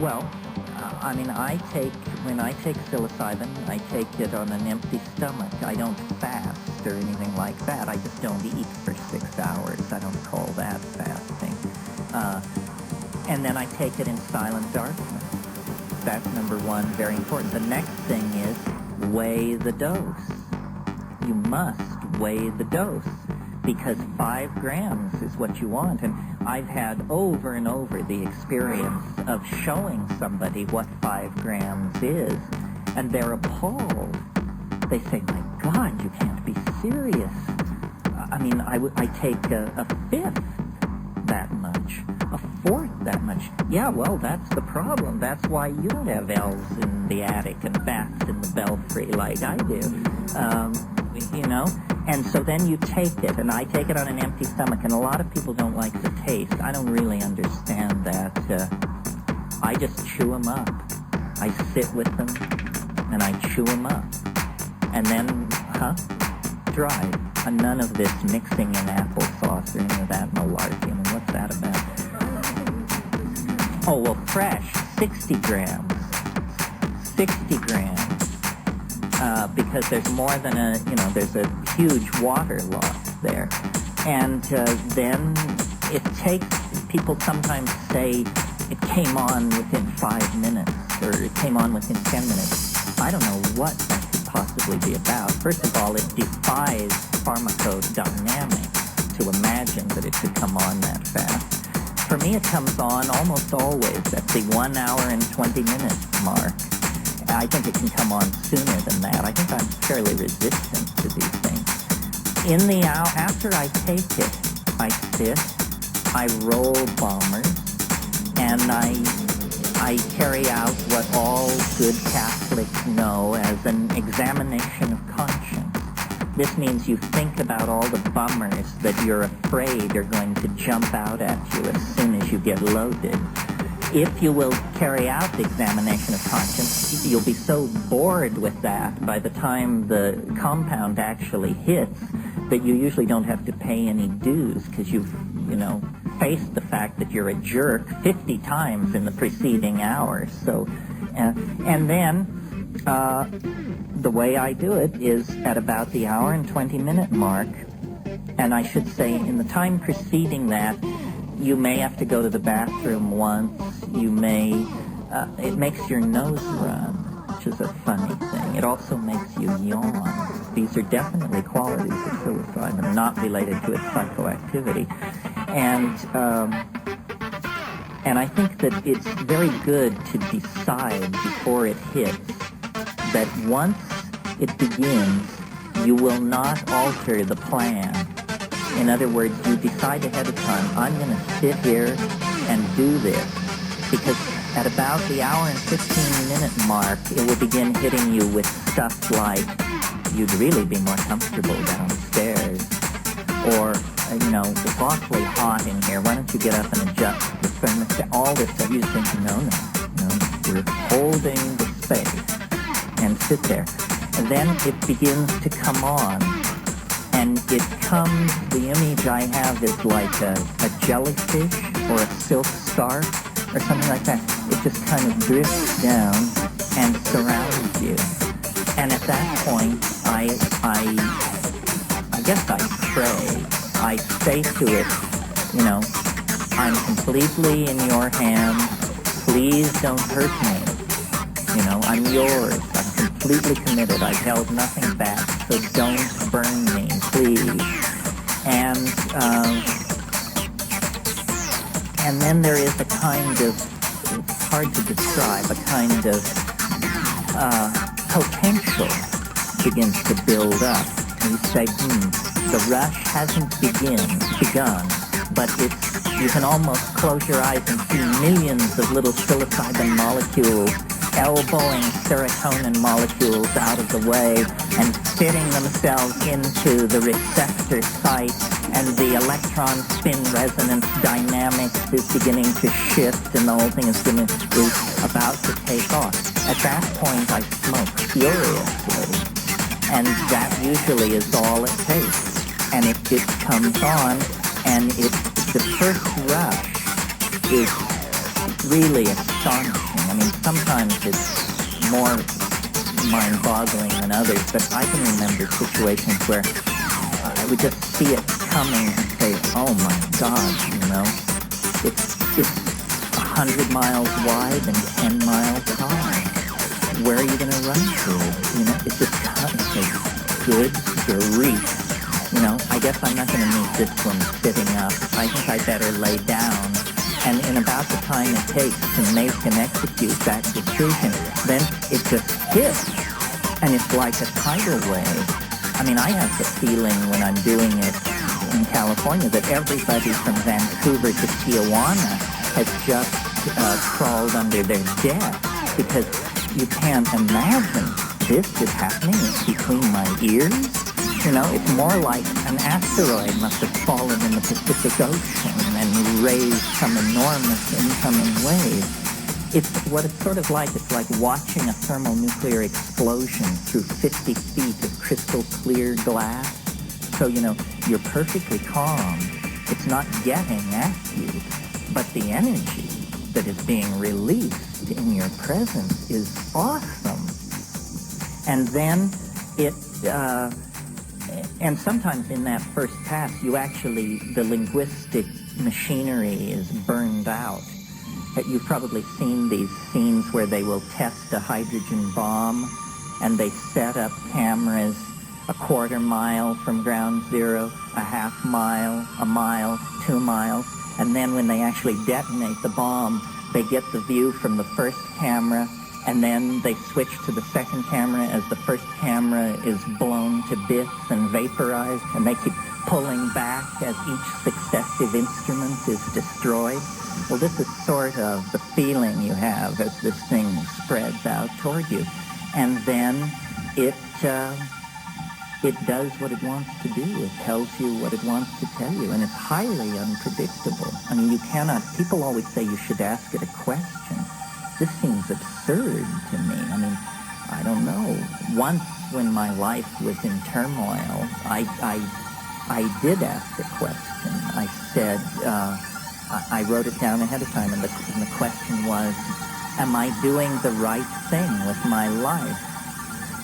Well, when I take psilocybin, I take it on an empty stomach. I don't fast or anything like that. I just don't eat for 6 hours. I don't call that fasting. And then I take it in silent darkness. That's number one, very important. The next thing is weigh the dose. You must weigh the dose, because 5 grams is what you want. And I've had over and over the experience of showing somebody what 5 grams is, and they're appalled. They say, my God, you can't be serious. I mean, I take a fifth that much, a fourth that much. Yeah, well, that's the problem. That's why you don't have elves in the attic and bats in the belfry like I do. You know? And so then you take it, and I take it on an empty stomach, and a lot of people don't like the taste. I don't really understand that. I just chew them up. I sit with them, and I chew them up. And then, dry. And none of this mixing in applesauce or any of that malarkey. I mean, what's that about? Oh, well, fresh, 60 grams. 60 grams. Because there's more than there's a huge water loss there. And then it takes, people sometimes say it came on within 5 minutes, or it came on within 10 minutes. I don't know what that could possibly be about. First of all, it defies pharmacodynamics to imagine that it could come on that fast. For me, it comes on almost always at the 1 hour and 20 minute mark. I think it can come on sooner than that. I think I'm fairly resistant to these things. In the hour after I take it, I sit, I roll bombers, and I carry out what all good Catholics know as an examination of conscience. This means you think about all the bummers that you're afraid are going to jump out at you as soon as you get loaded. If you will carry out the examination of conscience, you'll be so bored with that by the time the compound actually hits that you usually don't have to pay any dues, because you've, faced the fact that you're a jerk 50 times in the preceding hour. So, and then the way I do it is at about the hour and 20 minute mark, and I should say in the time preceding that, you may have to go to the bathroom once. You may, it makes your nose run, which is a funny thing. It also makes you yawn. These are definitely qualities of psilocybin, not related to its psychoactivity. And I think that it's very good to decide before it hits that once it begins, you will not alter the plan. In other words, you decide ahead of time, I'm going to sit here and do this, because at about the hour and 15 minute mark, it will begin hitting you with stuff like, you'd really be more comfortable downstairs, or, it's awfully hot in here, why don't you get up and adjust the thermostat, all this stuff. You think, no, we're holding the space, and sit there. And then it begins to come on. And the image I have is like a jellyfish or a silk scarf or something like that. It just kind of drifts down and surrounds you. And at that point, I guess I pray. I say to it, I'm completely in your hands. Please don't hurt me. I'm yours. I'm completely committed. I've held nothing back. So don't burn me, please. And then there is a kind of, it's hard to describe, a kind of potential begins to build up. And you say, the rush hasn't begun, but you can almost close your eyes and see millions of little psilocybin molecules elbowing serotonin molecules out of the way and fitting themselves into the receptor site, and the electron spin resonance dynamics is beginning to shift, and the whole thing is about to take off. At that point, I smoke furiously, and that usually is all it takes. And it comes on, and the first rush is really astonishing. I mean, sometimes it's more mind-boggling than others, but I can remember situations where I would just see it coming and say, oh my God, you know, it's 100 miles wide and 10 miles high. Where are you going to run to? You know, it's just good grief. You know, I guess I'm not going to meet this one sitting up. I think I better lay down. And in about the time it takes to make and execute that decision, then it just hits. And it's like a tidal wave. I mean, I have the feeling when I'm doing it in California that everybody from Vancouver to Tijuana has just crawled under their desk, because you can't imagine this is happening. It's between my ears. You know, it's more like an asteroid must have fallen in the Pacific Ocean and raised some enormous incoming wave. It's what it's sort of like. It's like watching a thermonuclear explosion through 50 feet of crystal clear glass. So, you know, you're perfectly calm. It's not getting at you, but the energy that is being released in your presence is awesome. And then and sometimes in that first pass, the linguistic machinery is burned out. You've probably seen these scenes where they will test a hydrogen bomb, and they set up cameras a quarter mile from ground zero, a half mile, a mile, 2 miles, and then when they actually detonate the bomb, they get the view from the first camera, and then they switch to the second camera as the first camera is blown to bits and vaporized, and they keep pulling back as each successive instrument is destroyed. Well, this is sort of the feeling you have as this thing spreads out toward you. And then it does what it wants to do. It tells you what it wants to tell you, and it's highly unpredictable. I mean, people always say you should ask it a question. This seems absurd to me. I mean, I don't know. Once when my life was in turmoil, I did ask a question. I said, I wrote it down ahead of time, and the question was, am I doing the right thing with my life?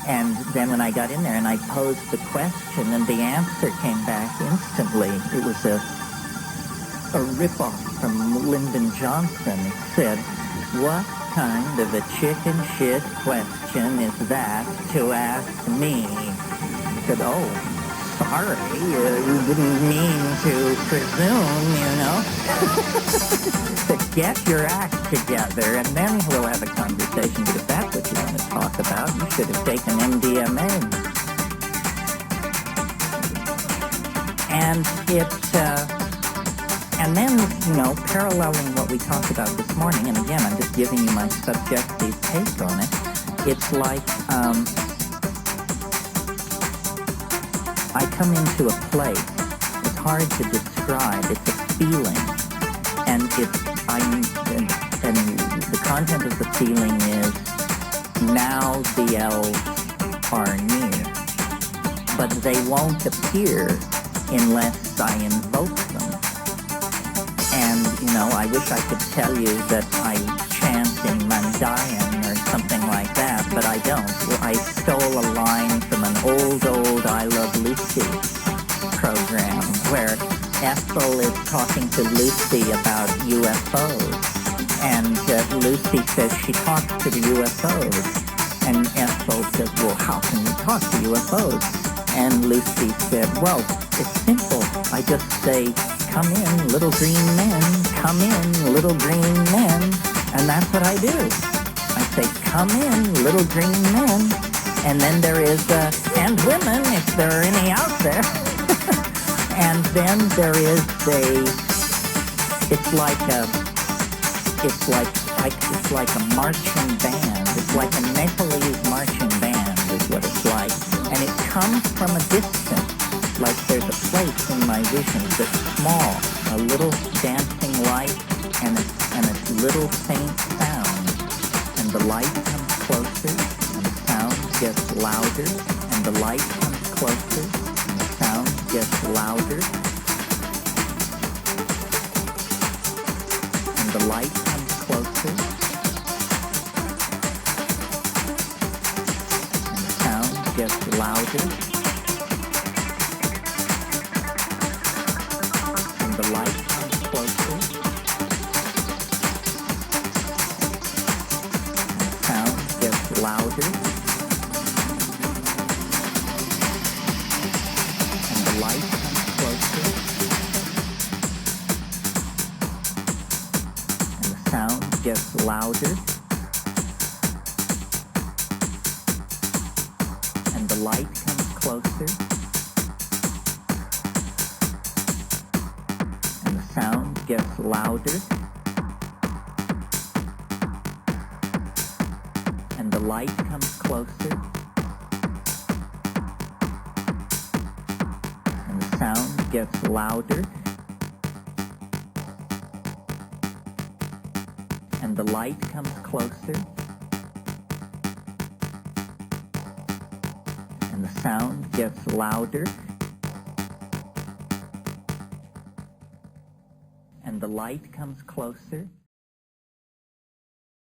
And then when I got in there and I posed the question, and the answer came back instantly. It was a ripoff from Lyndon Johnson. It said, what kind of a chicken shit question is that to ask me? I said, oh, sorry, you didn't mean to presume, you know. But get your act together, and then we'll have a conversation. But if that's what you want to talk about, you should have taken MDMA. And and then, you know, paralleling what we talked about this morning, and again, I'm just giving you my subjective take on it. It's like I come into a place. It's hard to describe. It's a feeling, and the content of the feeling is, now the elves are near, but they won't appear unless I invoke them. And, you know, I wish I could tell you that I chant in Mandayan or something like that, but I don't. I stole a line from an old I Love Lucy program where Ethel is talking to Lucy about UFOs. And Lucy says she talks to the UFOs. And Ethel says, well, how can we talk to UFOs? And Lucy said, well, it's simple. I just say, come in, little green men, come in, little green men, and that's what I do. I say, come in, little green men, and then there is, and women, if there are any out there, and then there is it's like a marching band. It's like a Nepalese marching band is what it's like, and it comes from a distance. Like there's a place in my vision that's small, a little dancing light, and a little faint sound. And the light comes closer, and the sound gets louder, and the light comes closer, and the sound gets louder. And the light comes closer, louder. And the light comes closer. And the sound gets louder. And the light comes closer. And the sound gets louder. And the light comes closer. And the sound gets louder. And the light comes closer. And the sound gets louder. And the light comes closer. And the sound gets louder. And the light comes closer.